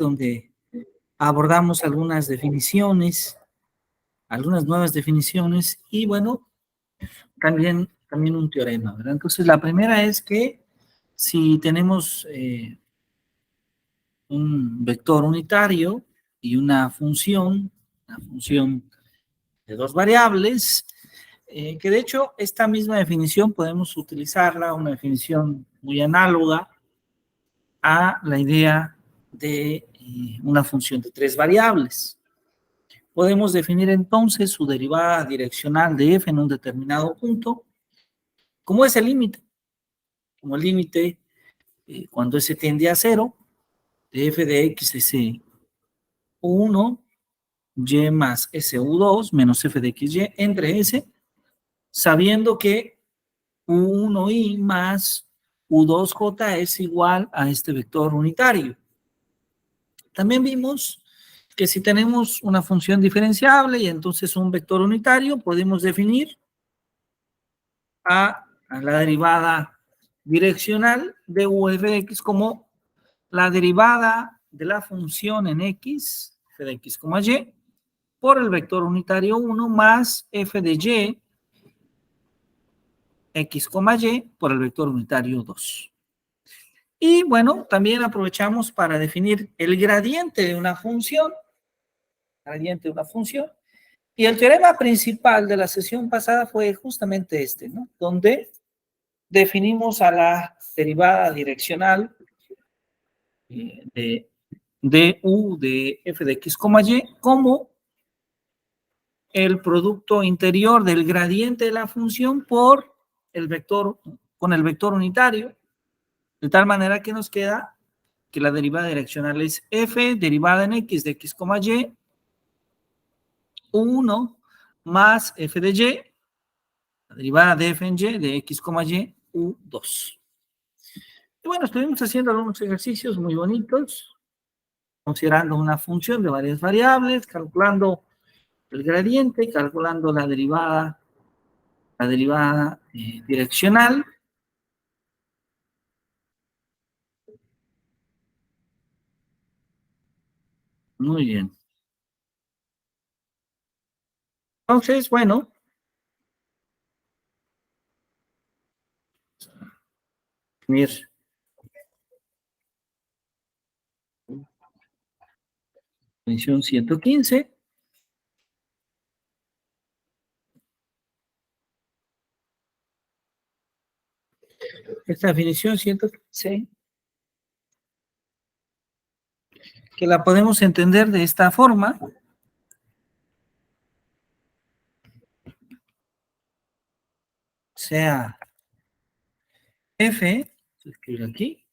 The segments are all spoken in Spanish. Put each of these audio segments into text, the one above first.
donde abordamos algunas definiciones, algunas nuevas definiciones y bueno, también un teorema, ¿verdad? Entonces, la primera es que si tenemos un vector unitario y una función de dos variables, que de hecho esta misma definición podemos utilizarla, una definición muy análoga a la idea de una función de tres variables. Podemos definir entonces su derivada direccional de f en un determinado punto como ese límite, como el límite cuando s tiende a cero, de f de x es u1, y más su2 menos f de xy entre s, sabiendo que u1i más u2j es igual a este vector unitario. También vimos que si tenemos una función diferenciable y entonces un vector unitario, podemos definir a la derivada direccional de u f de x como la derivada de la función en x, f de x, y, por el vector unitario 1 más f de y, x, y, por el vector unitario 2. Y bueno, también aprovechamos para definir el gradiente de una función, y el teorema principal de la sesión pasada fue justamente este, ¿no? Donde definimos a la derivada direccional de u de f de x, y como el producto interior del gradiente de la función por el vector, con el vector unitario, de tal manera que nos queda que la derivada direccional es f derivada en x de x, y, u1 más f de y, la derivada de f en y de x, y, u2. Y bueno, estuvimos haciendo algunos ejercicios muy bonitos, considerando una función de varias variables, calculando el gradiente, calculando la derivada direccional. Muy bien. Entonces, bueno, definir definición 115. Esta definición 115, que la podemos entender de esta forma. Sea f, se escribe aquí,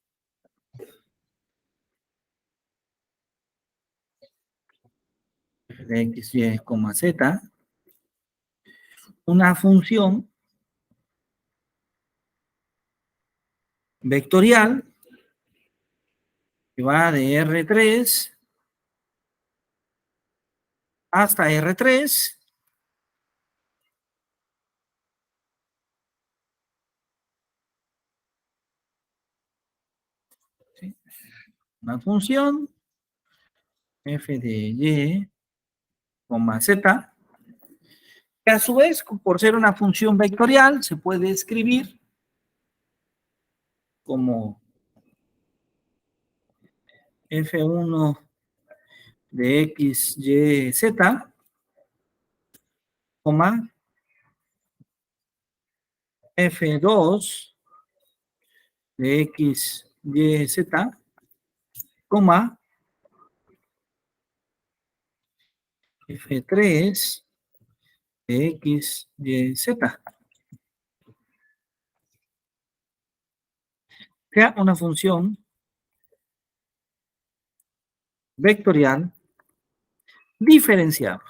de x, y, z, una función vectorial que va de R3 hasta R3, ¿sí? Una función f de y, z, que a su vez, por ser una función vectorial, se puede escribir como f1 de x, y, z, f2 de x, y, z, f3 de x, y, z. Sea una función vectorial diferenciable.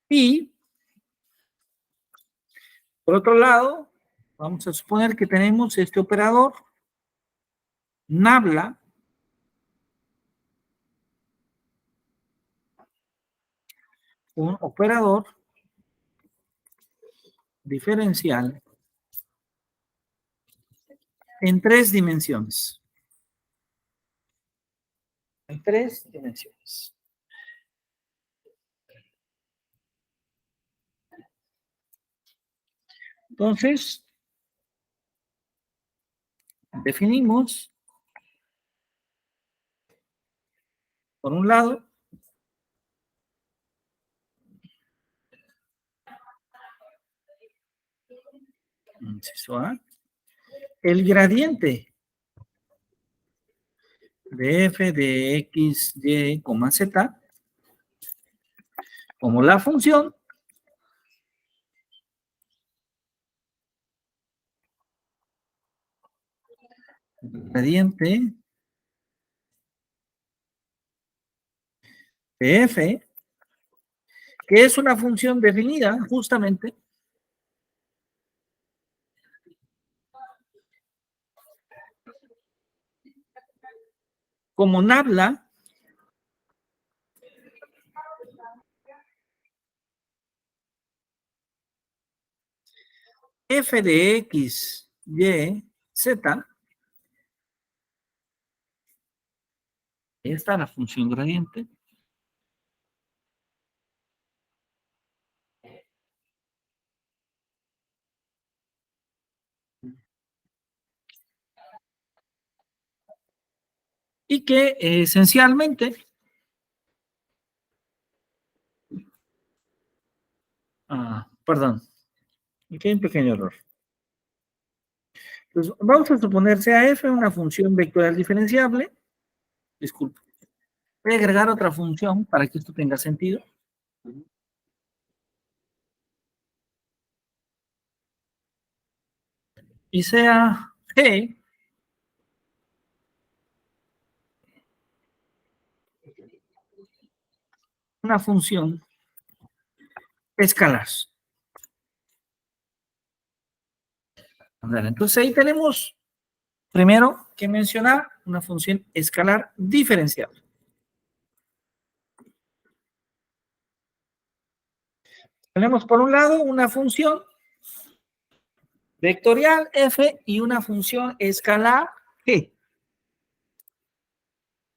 Y, por otro lado, vamos a suponer que tenemos este operador, nabla, un operador diferencial en 3 dimensiones. En 3 dimensiones. Entonces, definimos, por un lado, inciso A, el gradiente de f de x, y, z, como la función gradiente de f, que es una función definida justamente como nabla f de x, y, z. Ahí está la función gradiente. Y que esencialmente, perdón, aquí hay un pequeño error. Entonces, vamos a suponer sea f una función vectorial diferenciable. Disculpe. Voy a agregar otra función para que esto tenga sentido. Y sea g una función escalar. Entonces ahí tenemos primero que mencionar una función escalar diferenciable. Tenemos por un lado una función vectorial f y una función escalar g.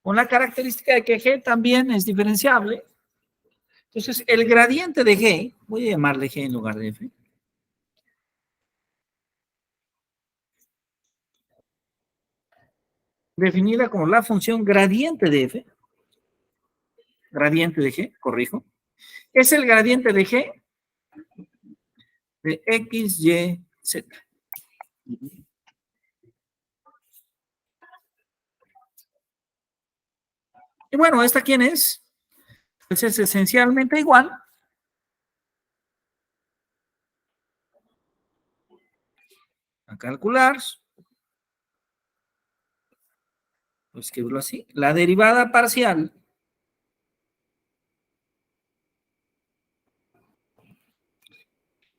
Con la característica de que g también es diferenciable. Entonces el gradiente de g, voy a llamarle g en lugar de f, definida como la función gradiente de f, gradiente de g, corrijo, es el gradiente de g de x, y, z. Y bueno, ¿esta quién es? Pues es esencialmente igual a calcular, pues escribirlo así, la derivada parcial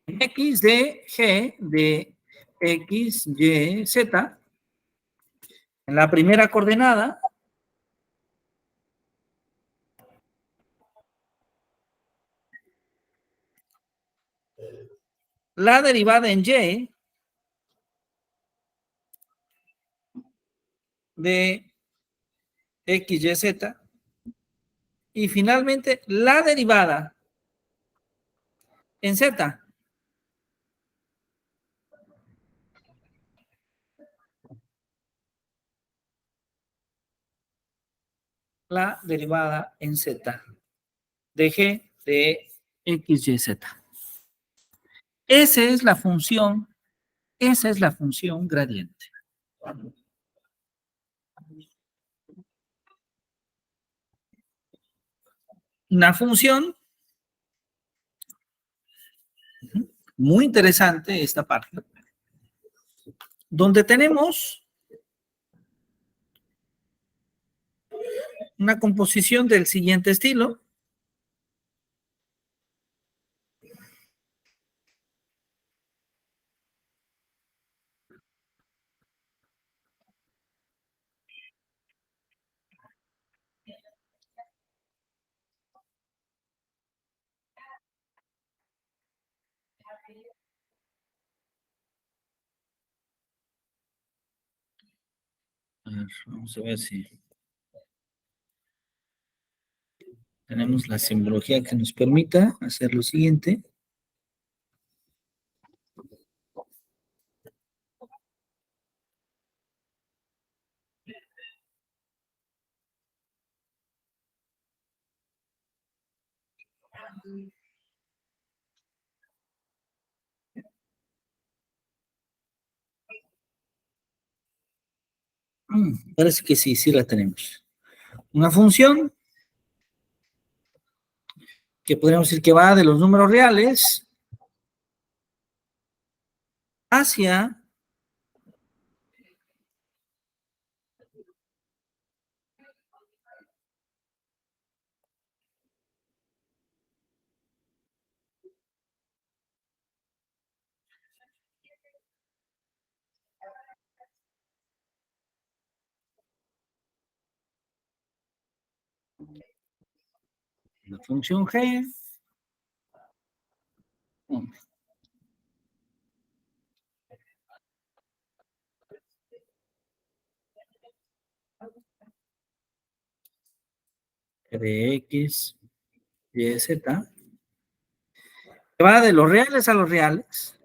x de g de x, y, z en la primera coordenada la derivada en y de x, y, z y finalmente la derivada en z. La derivada en z de g de x, y, z. Esa es la función gradiente. Una función muy interesante esta parte, donde tenemos una composición del siguiente estilo. A ver, vamos a ver si tenemos la simbología que nos permita hacer lo siguiente. Parece que sí, sí la tenemos. Una función que podríamos decir que va de los números reales hacia la función g de x, y, z, que va de los reales a los reales,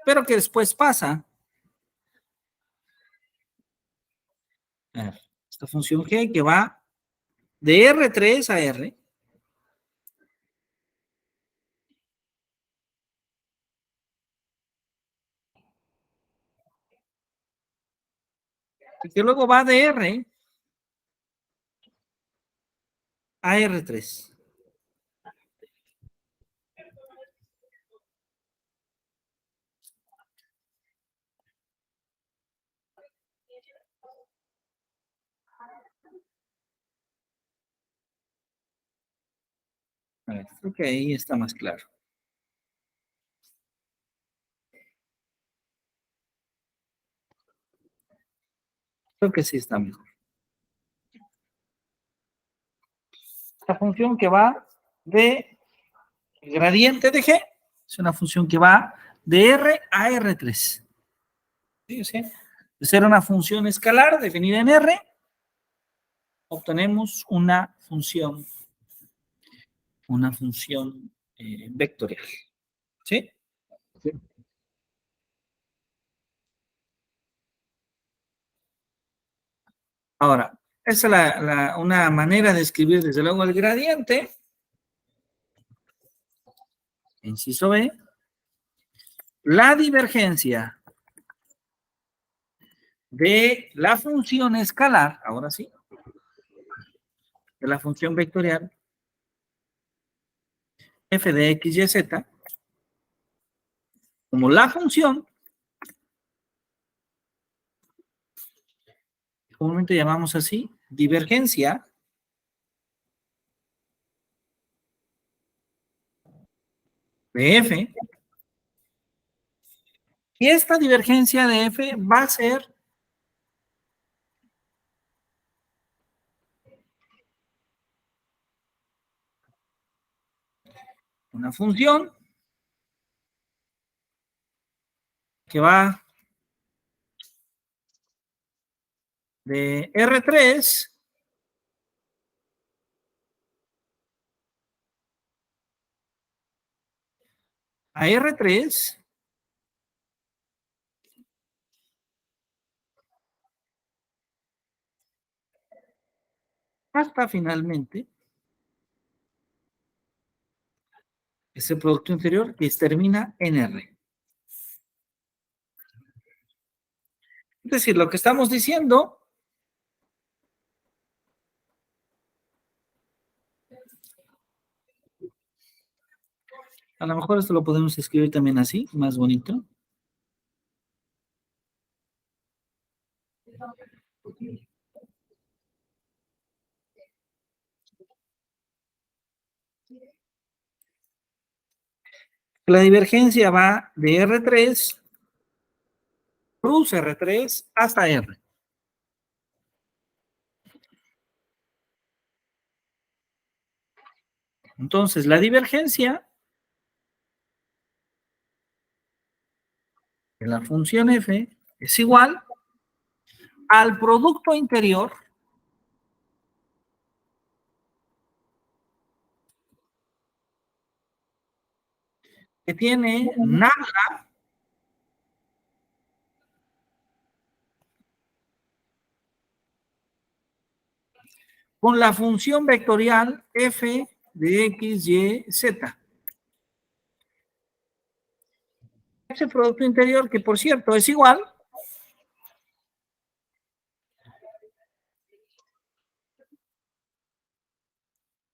pero que después pasa a ver, esta función g que va de R3 a R, y que luego va de R a R3. A ver, creo que ahí está más claro. Creo que sí está mejor. La función que va de gradiente de g es una función que va de R a R3. ¿Sí? O sea, de ser una función escalar definida en R, obtenemos una función vectorial. ¿Sí? Sí. Ahora, esa es una manera de escribir desde luego el gradiente. Inciso B. La divergencia de la función escalar, ahora sí, de la función vectorial f de x, y, z, como la función, comúnmente llamamos así, divergencia de f, y esta divergencia de f va a ser una función que va de R3 a R3 hasta finalmente ese producto interior que termina en R. Es decir, lo que estamos diciendo, a lo mejor esto lo podemos escribir también así, más bonito. La divergencia va de R3 plus R3 hasta R. Entonces, la divergencia de la función f es igual al producto interior que tiene nada con la función vectorial f de x, y, z. Ese producto interior que, por cierto, es igual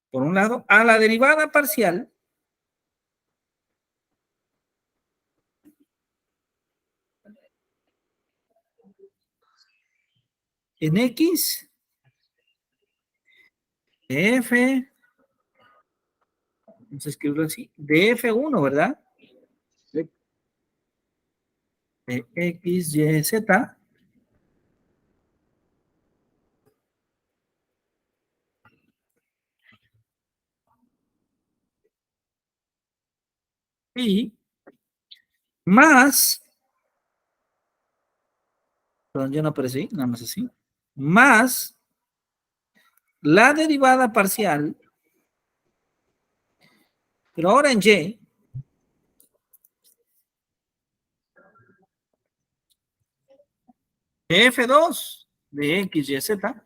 por un lado a la derivada parcial en x de f, vamos a escribirlo así, de f1, ¿verdad? Sí. De x, y, z. Y más, perdón, yo no aparecí, nada más así, más la derivada parcial, pero ahora en y, de f2 de x, y, z,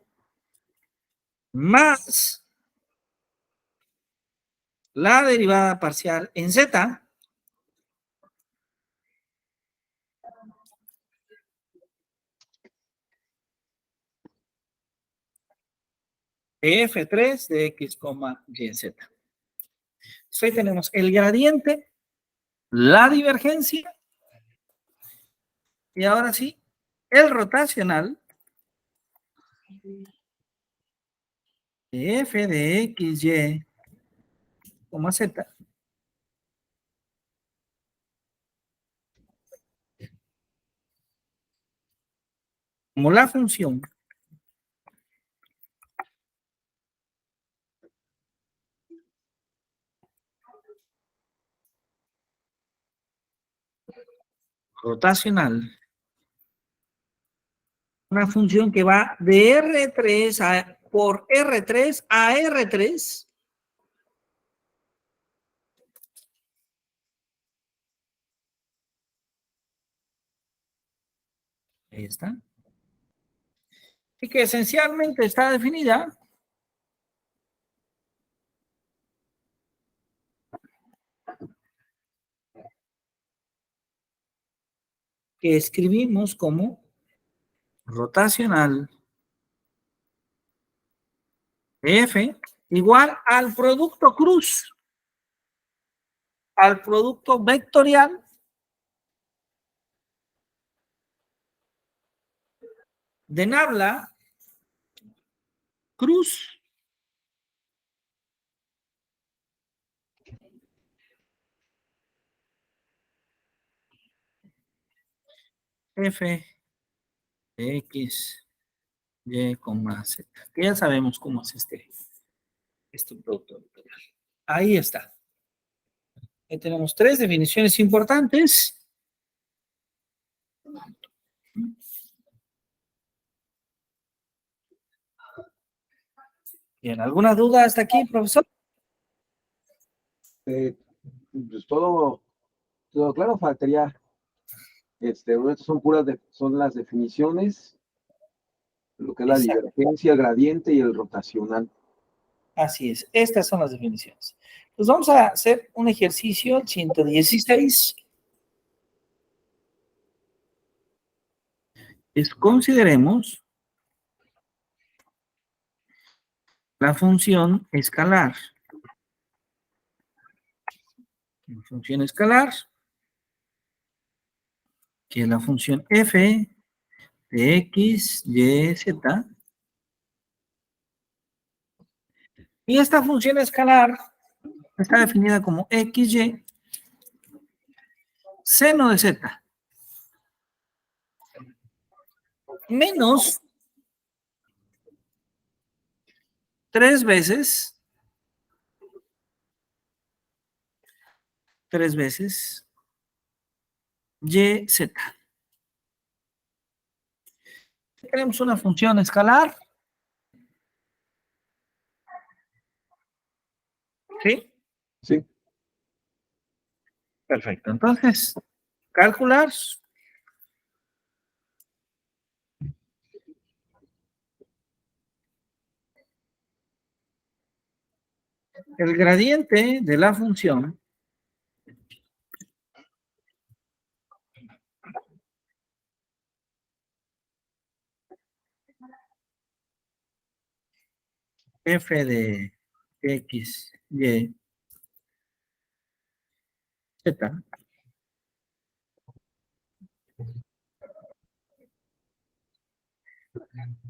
más la derivada parcial en z de f3 de x, y, z. Entonces ahí tenemos el gradiente, la divergencia y ahora sí, el rotacional de f de x, y, z como la función rotacional, una función que va de R3 por R3 a R3, ahí está, y que esencialmente está definida que escribimos como rotacional F igual al producto cruz, al producto vectorial de Nabla cruz F de x, y, z, que ya sabemos cómo es este producto vectorial. Ahí está. Ahí tenemos tres definiciones importantes. Bien, ¿alguna duda hasta aquí, profesor? Pues todo claro, faltaría, estas son son las definiciones, lo que es la Exacto. divergencia, el gradiente y el rotacional. Así es, estas son las definiciones. Pues vamos a hacer un ejercicio, el 116. Consideremos la función escalar. La función escalar, que es la función f de x, y, z. Y esta función escalar está definida como xy seno de z menos 3 veces 3 veces y z. Tenemos una función escalar, ¿sí? Sí. Perfecto. Entonces, calcular el gradiente de la función f de x, y, z.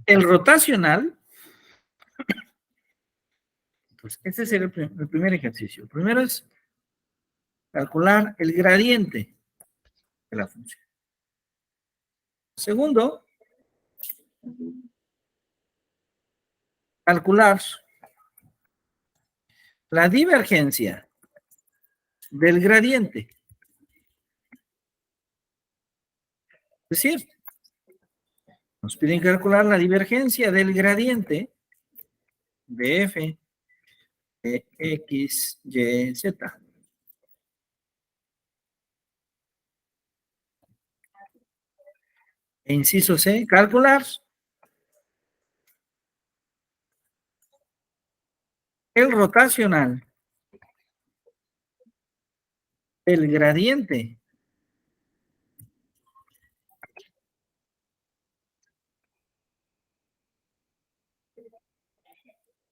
El rotacional, pues ese es el primer ejercicio. El primero es calcular el gradiente de la función. Segundo, calcular la divergencia del gradiente. Es decir, nos piden calcular la divergencia del gradiente de f de x, y, z. E inciso C, calcular el rotacional del gradiente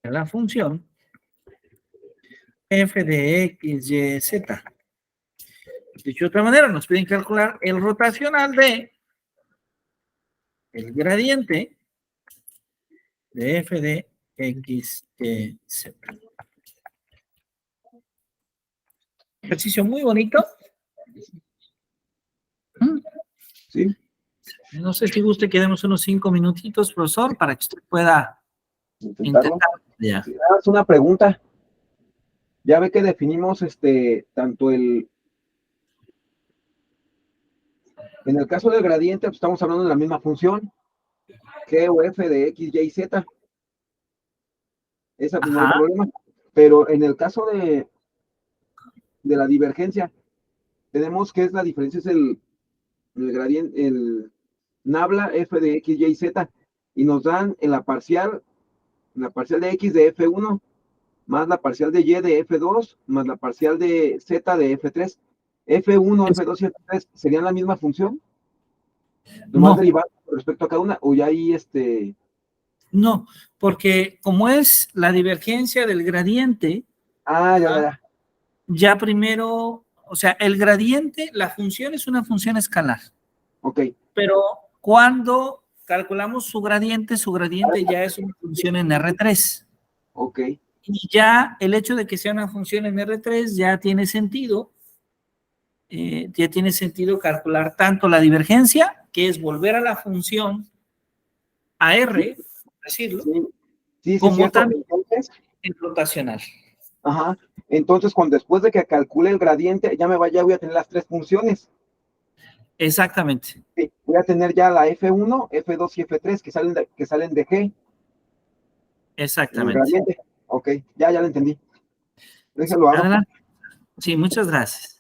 de la función f de x, y, z. Dicho de otra manera, nos piden calcular el rotacional de el gradiente de f de x, y, z. Ejercicio muy bonito. Sí. No sé si guste que demos unos 5 minutitos, profesor, para que usted pueda Intentarlo. intentar. Ya. Sí, nada más una pregunta. Ya ve que definimos tanto en el caso del gradiente, pues estamos hablando de la misma función, g o f de x, y, z. Esa pues no hay Ajá. problema. Pero en el caso de la divergencia, tenemos que es la diferencia, es el gradiente, el nabla f de x, y, z. Y nos dan en la parcial de x de f1, más la parcial de y de f2, más la parcial de z de f3. F1, F2 y F3 serían la misma función, nomás No, derivando con respecto a cada una, o ya ahí no, porque como es la divergencia del gradiente, Ah, ya, ya, ya. ya primero, o sea, el gradiente, la función es una función escalar, Ok. pero cuando calculamos su gradiente ya es una función en R3. Ok. Y ya el hecho de que sea una función en R3 ya tiene sentido calcular tanto la divergencia, que es volver a la función a R, por decirlo, Sí, sí, sí, es como cierto. también Entonces, el rotacional. ajá. Entonces, después de que calcule el gradiente, ya voy a tener las tres funciones. Exactamente, Sí, voy a tener ya la F1, F2 y F3 que salen de G en el exactamente. gradiente. Ok, ya lo entendí. Déjalo hago. Adelante. Sí, muchas gracias.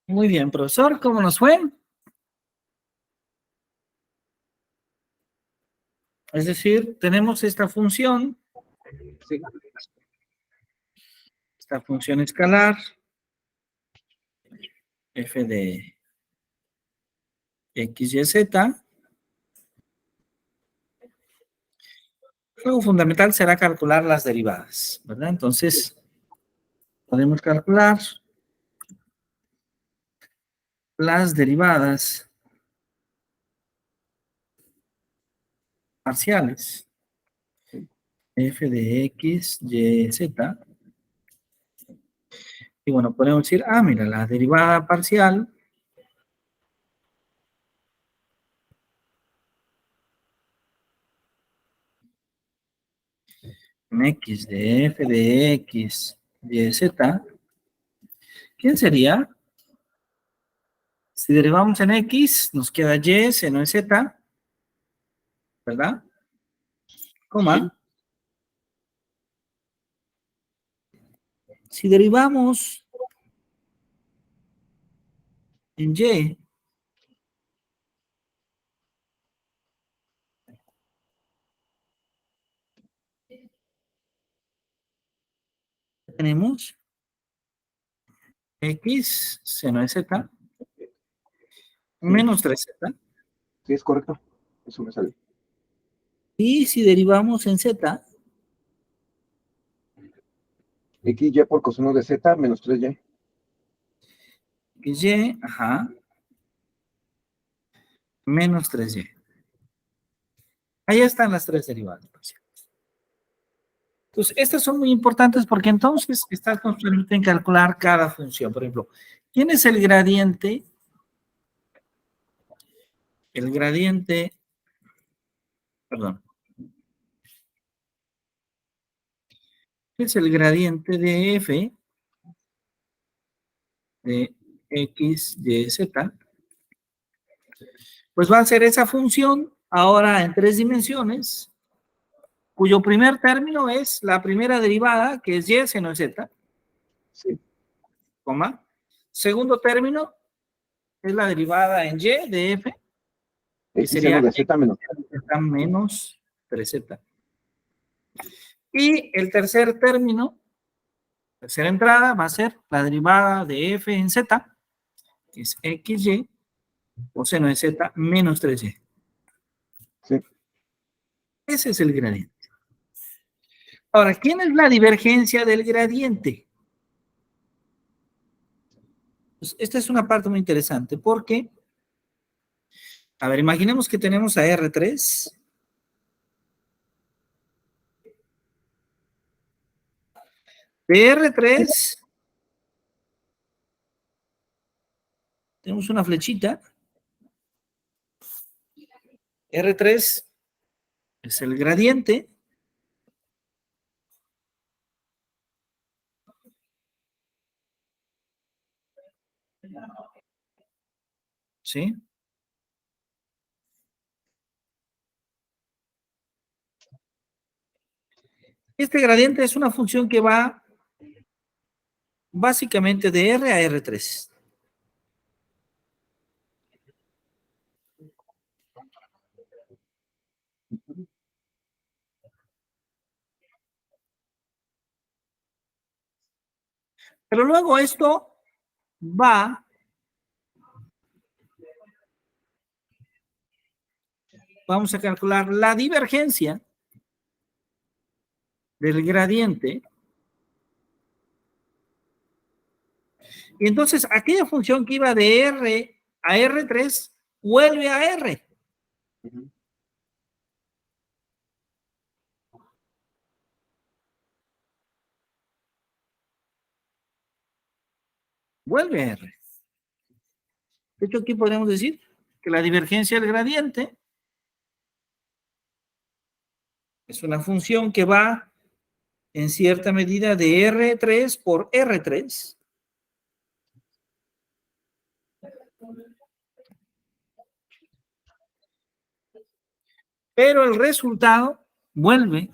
Muy bien, profesor, ¿cómo nos fue? Es decir, tenemos esta función escalar, f de x, y, z. Luego fundamental será calcular las derivadas, ¿verdad? Entonces, podemos calcular las derivadas parciales f de x, y, z. Y bueno, podemos decir, mira, la derivada parcial en x de f de x, y, z. ¿Quién sería? Si derivamos en x, nos queda y, seno es z, ¿verdad? Coma. Si derivamos en y, tenemos x, seno es z, menos 3z. Sí, es correcto. Eso me sale. Y si derivamos en z, XY por coseno de Z menos 3Y. y, ajá, menos 3y. Ahí están las tres derivadas parciales. Entonces, estas son muy importantes porque entonces estás constante en calcular cada función. Por ejemplo, ¿quién es el gradiente? El gradiente, perdón. ¿Qué es el gradiente de f de x, y, z? Pues va a ser esa función ahora en 3 dimensiones, cuyo primer término es la primera derivada, que es y seno es z, Sí. coma. Segundo término es la derivada en y de f, que X seno sería de x Z menos. z menos 3z. Y el tercer término, tercera entrada, va a ser la derivada de f en z, que es xy, o seno de z menos 3y. Sí. Ese es el gradiente. Ahora, ¿quién es la divergencia del gradiente? Pues esta es una parte muy interesante porque, a ver, imaginemos que tenemos a R3. De R3 tenemos una flechita. R3 es el gradiente. ¿Sí? Este gradiente es una función que va básicamente de R a R3. Pero luego esto va, vamos a calcular la divergencia del gradiente. Y entonces aquella función que iba de R a R3 vuelve a R. Vuelve a R. De hecho, aquí podríamos decir que la divergencia del gradiente es una función que va en cierta medida de R3 por R3. Pero el resultado vuelve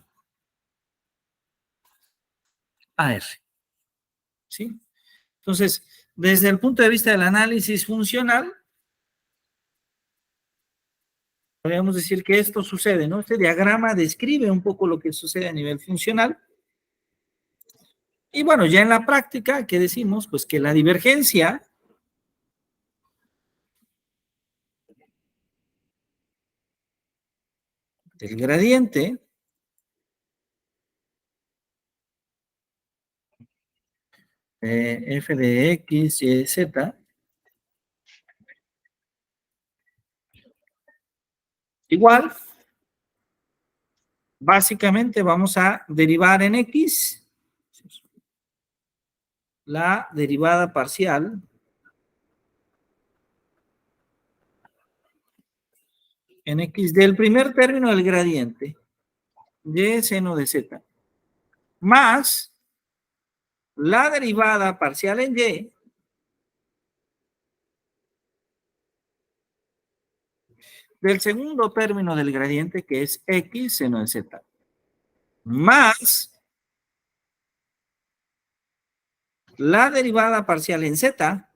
AR. ¿Sí? Entonces, desde el punto de vista del análisis funcional, podríamos decir que esto sucede, ¿no? Este diagrama describe un poco lo que sucede a nivel funcional. Y bueno, ya en la práctica, ¿qué decimos? Pues que la divergencia del gradiente f de x, y, z, igual, básicamente vamos a derivar en x la derivada parcial en x del primer término del gradiente, y seno de z, más la derivada parcial en y del segundo término del gradiente, que es x seno de z, más la derivada parcial en z.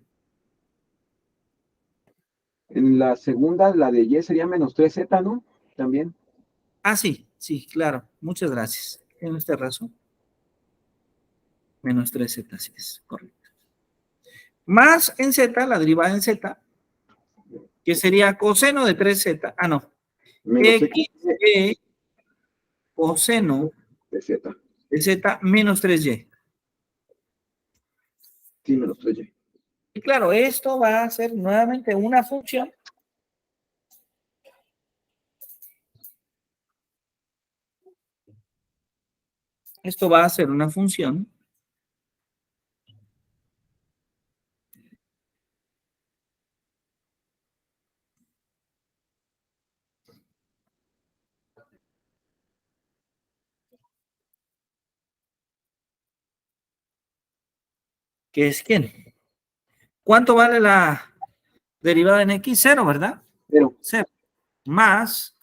En la segunda, la de Y sería menos 3z, ¿no? También. Ah, sí, sí, claro. Muchas gracias. Tiene usted razón. Menos 3z, sí es correcto. Más en z, la derivada en z, que sería coseno de 3z. Ah, no. Menos X x y coseno de z. de z menos 3y. Sí, menos 3y. Y claro, esto va a ser nuevamente una función que es ¿quién? ¿Cuánto vale la derivada en x? 0, ¿verdad? Pero, 0. Más,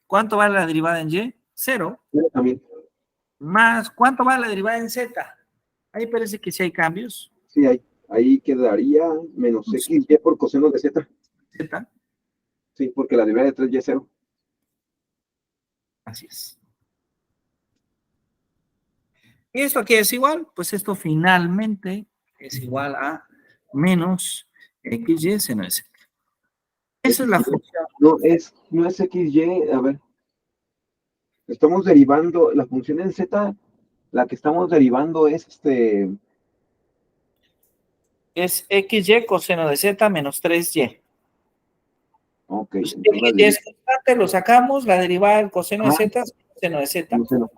¿cuánto vale la derivada en y? 0. pero también. Más, ¿cuánto vale la derivada en z? Ahí parece que sí hay cambios. Sí, ahí quedaría menos xy por coseno de z. Z, Sí, porque la derivada de 3y es 0. así es. ¿Y esto aquí es igual? Pues esto finalmente es igual a menos xy seno de z. Esa es la función. No es xy, a ver, estamos derivando, la función en z, la que estamos derivando es Es xy coseno de z menos 3y. ok, Pues entonces la xy es derivada, constante, lo sacamos, la derivada del coseno de z es coseno de z, no sé, no.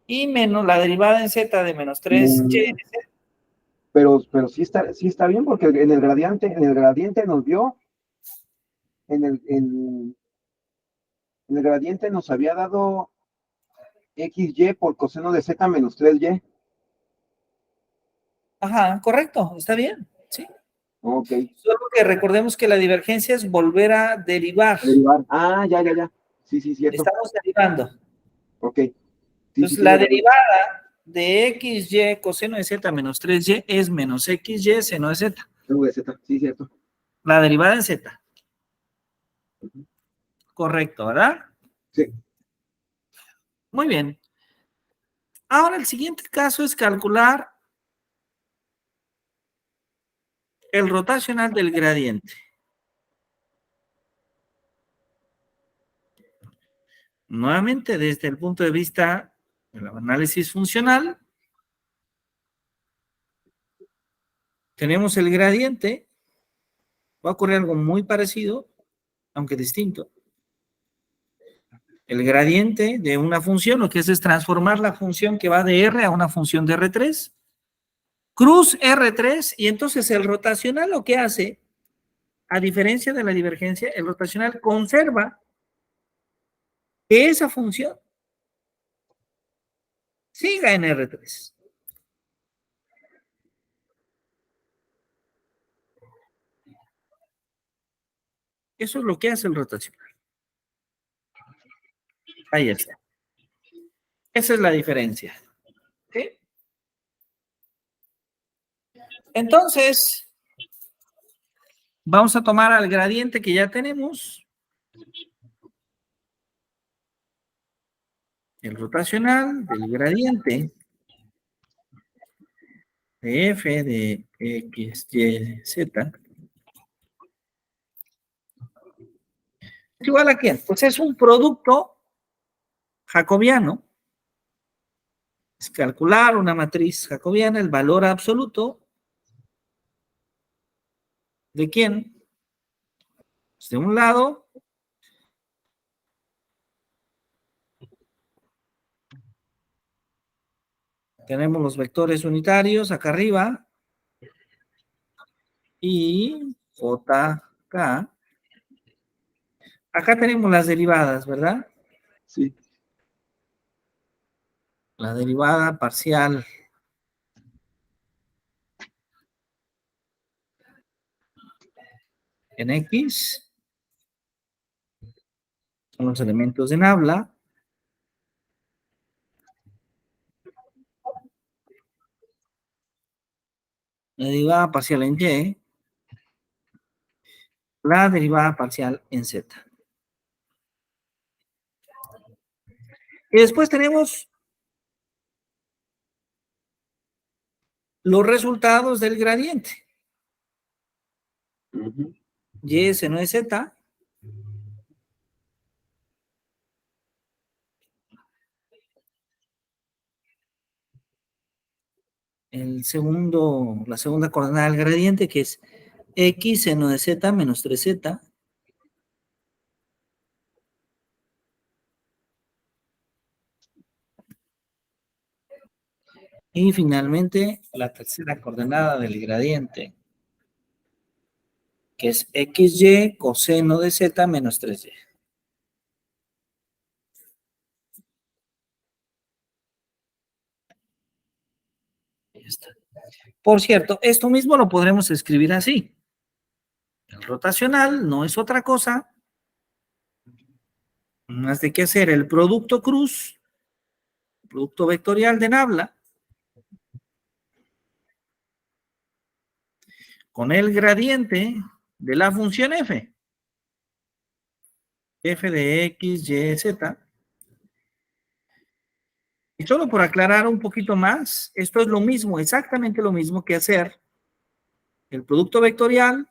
y menos la derivada en z de menos 3y. Pero sí está bien, porque en el gradiente nos dio, en el gradiente nos había dado xy por coseno de z menos 3y. Ajá, correcto, está bien, sí. Ok, Solo que recordemos que la divergencia es volver a derivar. derivar. Ah, ya. Sí, sí, cierto. Estamos derivando. Ok, sí, sí, Entonces, tiene la razón. derivada de xy coseno de z menos 3y es menos xy seno de z. Tengo de z, sí, cierto. La derivada en z. Correcto, ¿verdad? Sí, Muy bien. Ahora, el siguiente caso es calcular el rotacional del gradiente. Nuevamente, desde el punto de vista del análisis funcional, tenemos el gradiente. Va a ocurrir algo muy parecido, aunque distinto. El gradiente de una función, lo que es transformar la función que va de R a una función de R3. Cruz R3, y entonces el rotacional lo que hace, a diferencia de la divergencia, el rotacional conserva que esa función siga en R3. Eso es lo que hace el rotacional. Ahí está. Esa es la diferencia. ¿Sí? Entonces, vamos a tomar al gradiente que ya tenemos, el rotacional del gradiente de f de x, y, z. ¿Es igual a quién? Pues es un producto jacobiano. Es calcular una matriz jacobiana, el valor absoluto. ¿De quién? Pues de un lado, tenemos los vectores unitarios acá arriba y JK. Acá tenemos las derivadas, ¿verdad? Sí. La derivada parcial en X son los elementos de Nabla. La derivada parcial en Y. La derivada parcial en Z. Y después tenemos los resultados del gradiente. Y seno de Z. La segunda coordenada del gradiente, que es X seno de Z menos 3Z. Y finalmente, la tercera coordenada del gradiente, que es XY coseno de Z menos 3Y. Ahí está. Por cierto, esto mismo lo podremos escribir así. El rotacional no es otra cosa más de que hacer el producto cruz, producto vectorial de Nabla, con el gradiente de la función f. F de x, y, z. Y solo por aclarar un poquito más, esto es lo mismo, exactamente lo mismo que hacer el producto vectorial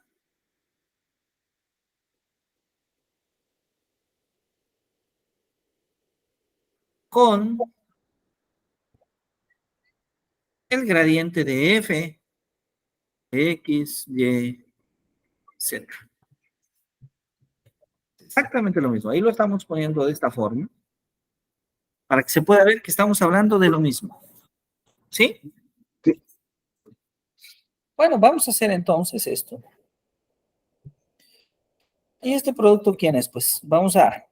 con el gradiente de f de x, y, z. Exactamente lo mismo. Ahí lo estamos poniendo de esta forma para que se pueda ver que estamos hablando de lo mismo. ¿Sí? Sí. Bueno, vamos a hacer entonces esto. ¿Y este producto quién es? Pues vamos a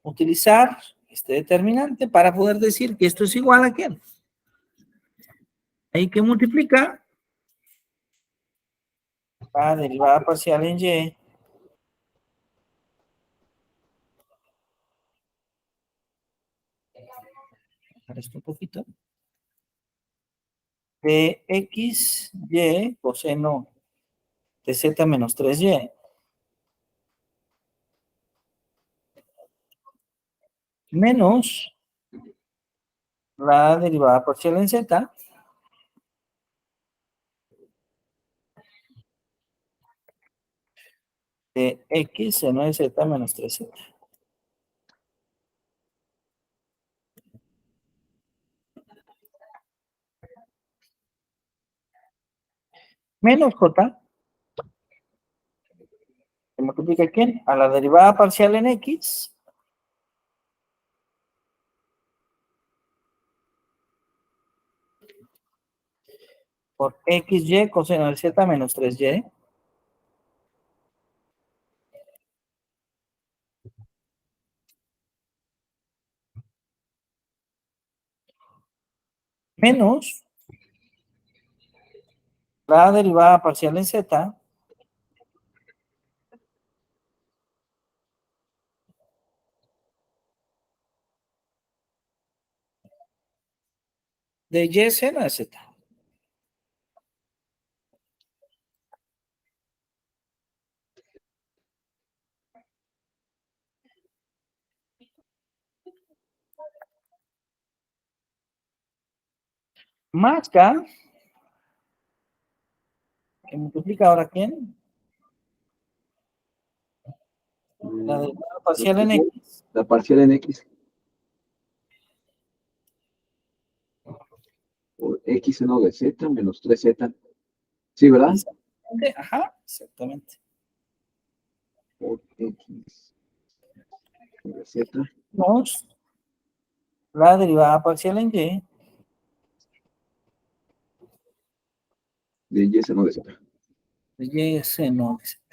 utilizar este determinante para poder decir que esto es igual a quién. Hay que multiplicar la derivada parcial en y esto un poquito de x, y coseno de z menos 3y menos la derivada parcial en z de x seno de z menos 3z. Menos j, se multiplica ¿quién? A la derivada parcial en x por xy coseno de z menos 3y menos la derivada parcial en z de y seno de z. más K, que multiplica ahora ¿quién? La derivada parcial en X. La parcial en X. Por X seno de Z menos 3Z. ¿Sí, verdad? Exactamente, ajá, exactamente. Por X de Z. Menos la derivada parcial en Y. De Y seno de Z. De Y seno de Z.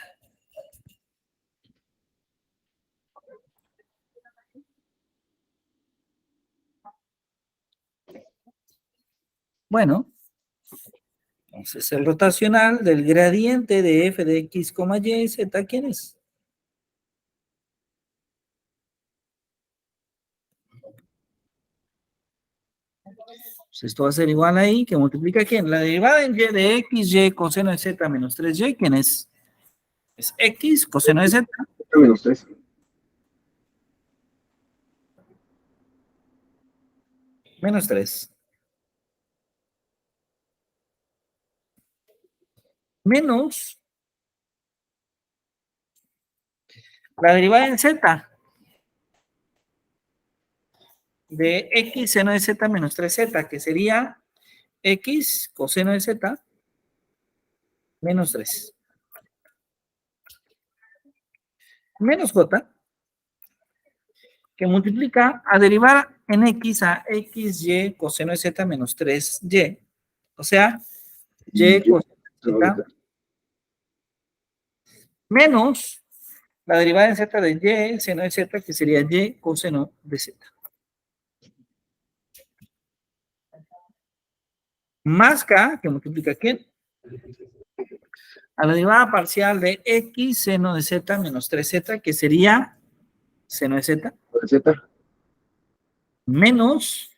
Bueno, entonces el rotacional del gradiente de f de x, y, z, ¿quién es? Pues esto va a ser igual ahí, que multiplica ¿quién? La derivada en y de x, y coseno de z menos 3y, ¿quién es? Es x coseno de z Menos 3. menos 3. Menos la derivada en z de x seno de z menos 3z, que sería x coseno de z menos 3. Menos j, que multiplica a derivar en x a xy coseno de z menos 3y. O sea, y coseno de z menos la derivada en z de y seno de z, que sería y coseno de z. Más k, que multiplica ¿quién? A la derivada parcial de x seno de z menos 3z, que sería seno de z, Z. menos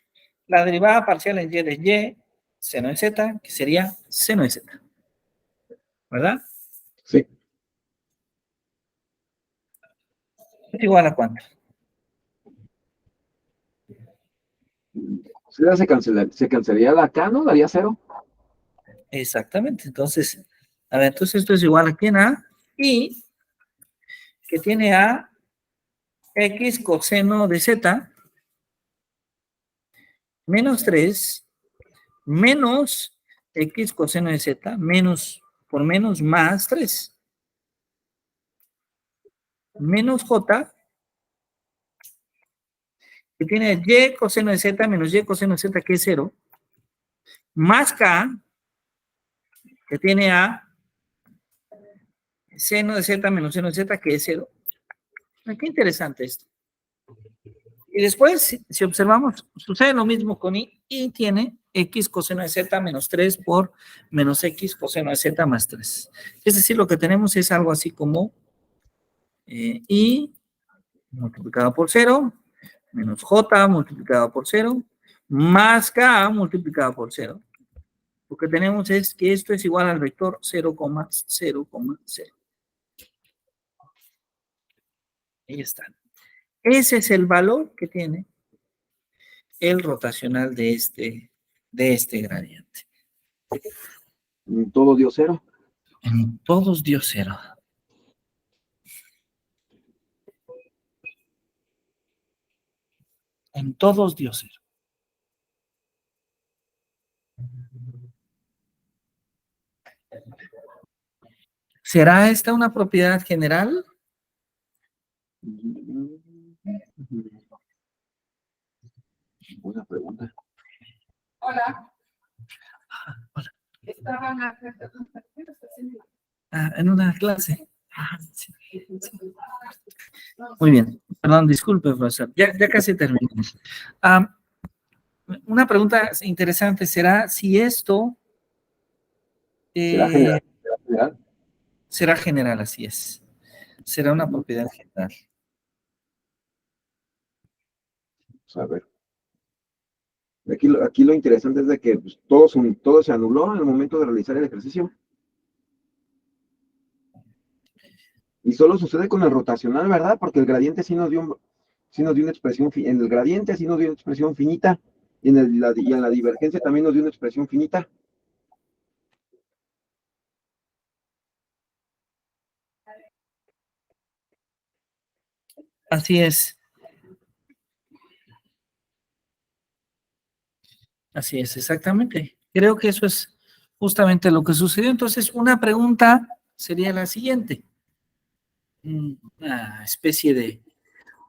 la derivada parcial en y de y seno de z, que sería seno de z. ¿Verdad? Sí. ¿Es igual a cuánto? Se cancelaría la K, ¿no? Daría 0. Exactamente. Entonces, a ver, entonces esto es igual a quién, a y que tiene a x coseno de z menos 3 menos x coseno de z menos por menos más 3 menos j que tiene y coseno de z menos y coseno de z, que es 0, más k que tiene a seno de z menos seno de z, que es 0. Qué interesante esto. Y después, si observamos, sucede lo mismo con y tiene x coseno de z menos 3 por menos x coseno de z más 3. Es decir, lo que tenemos es algo así como y multiplicado por 0 menos j multiplicado por 0 más k multiplicado por 0. Lo que tenemos es que esto es igual al vector 0,0,0. Ahí está. Ese es el valor que tiene el rotacional de este gradiente. Todo dio 0. En todos dio 0. En todos dio 0. ¿Será esta una propiedad general? Buena pregunta. Hola. Hola. Estaban En una clase. Sí. Muy bien. Perdón, disculpe, profesor. Ya casi terminamos. Una pregunta interesante será si esto ¿Será general? ¿Será general? será general, así es. Será una propiedad general. Vamos a ver. Aquí lo interesante es de que pues, todo se anuló en el momento de realizar el ejercicio. Y solo sucede con el rotacional, ¿verdad? Porque el gradiente sí nos dio una expresión, en el gradiente sí nos dio una expresión finita. Y y en la divergencia también nos dio una expresión finita. Así es. Así es, exactamente. Creo que eso es justamente lo que sucedió. Entonces, una pregunta sería la siguiente. Una especie de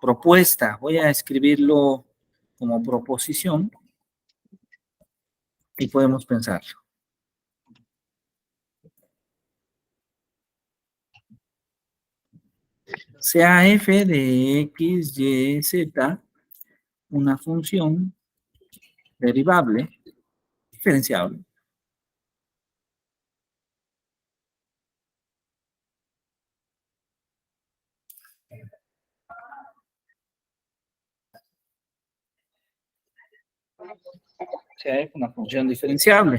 propuesta. Voy a escribirlo como proposición y podemos pensarlo. Sea f de x, y, z una función derivable, diferenciable. Sea f una función diferenciable.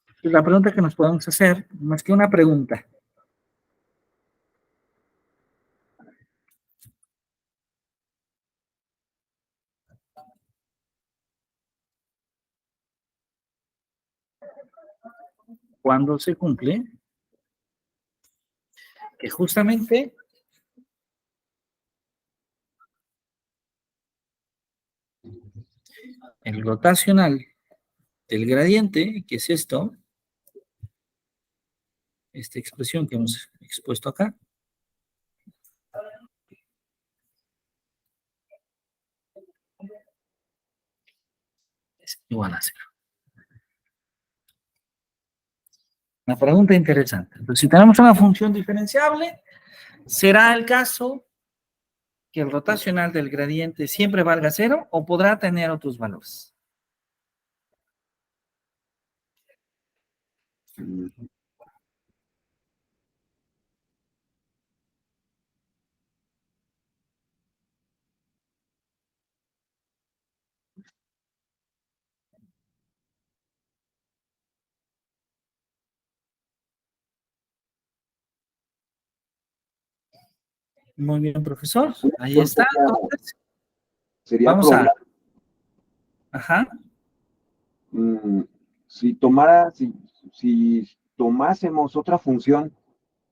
Entonces, la pregunta que nos podemos hacer, más que una pregunta, ¿cuándo se cumple? Que justamente el rotacional del gradiente, que es esto, esta expresión que hemos expuesto acá, es igual a cero. Una pregunta interesante. Entonces, si tenemos una función diferenciable, ¿será el caso que el rotacional del gradiente siempre valga cero o podrá tener otros valores? Muy bien, profesor. Ahí está. Entonces, Sería vamos a... probar. Ajá. Si si tomásemos otra función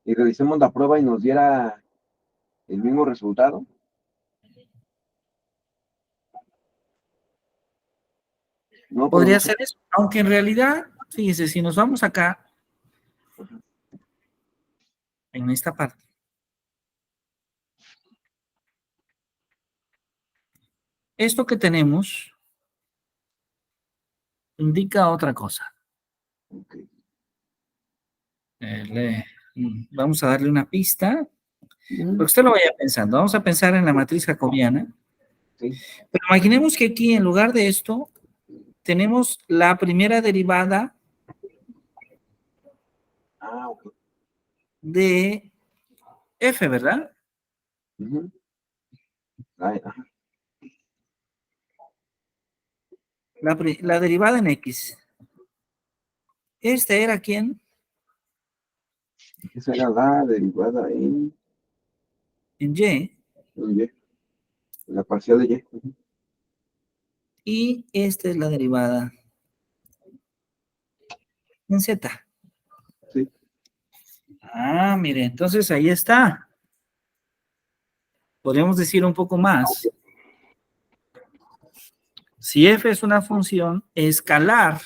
y realicemos la prueba y nos diera el mismo resultado. No Podría podemos. ser eso. Aunque en realidad, fíjese, si nos vamos acá, en esta parte, esto que tenemos indica otra cosa. Okay. Vamos a darle una pista, pero usted lo vaya pensando. Vamos a pensar en la matriz jacobiana. Sí. Pero imaginemos que aquí, en lugar de esto, tenemos la primera derivada Ok. de f, ¿verdad? Ajá. La derivada en x. ¿Este era quién? Esa era la derivada En y. en Y, la parcial de Y. Y esta es la derivada en z. Sí. Ah, mire, entonces ahí está. Podríamos decir un poco más. Si f es una función escalar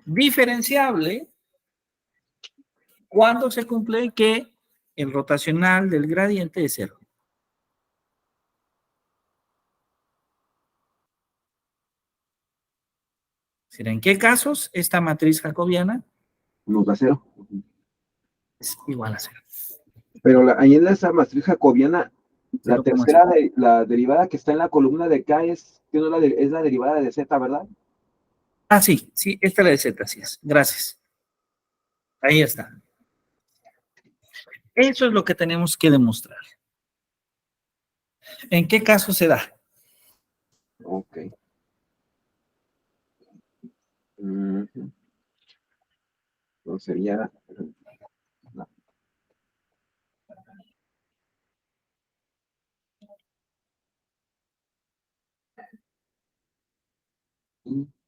diferenciable, ¿cuándo se cumple que el rotacional del gradiente es cero? ¿En qué casos esta matriz jacobiana Nos da cero. es igual a cero? Pero ahí en esa matriz jacobiana, la 0,5. tercera, la derivada que está en la columna de K que no es la derivada de Z, ¿verdad? Ah, sí, sí, esta es la de z, así es. Gracias. Ahí está. Eso es lo que tenemos que demostrar. ¿En qué caso se da? Ok. Entonces sería. No. Mm.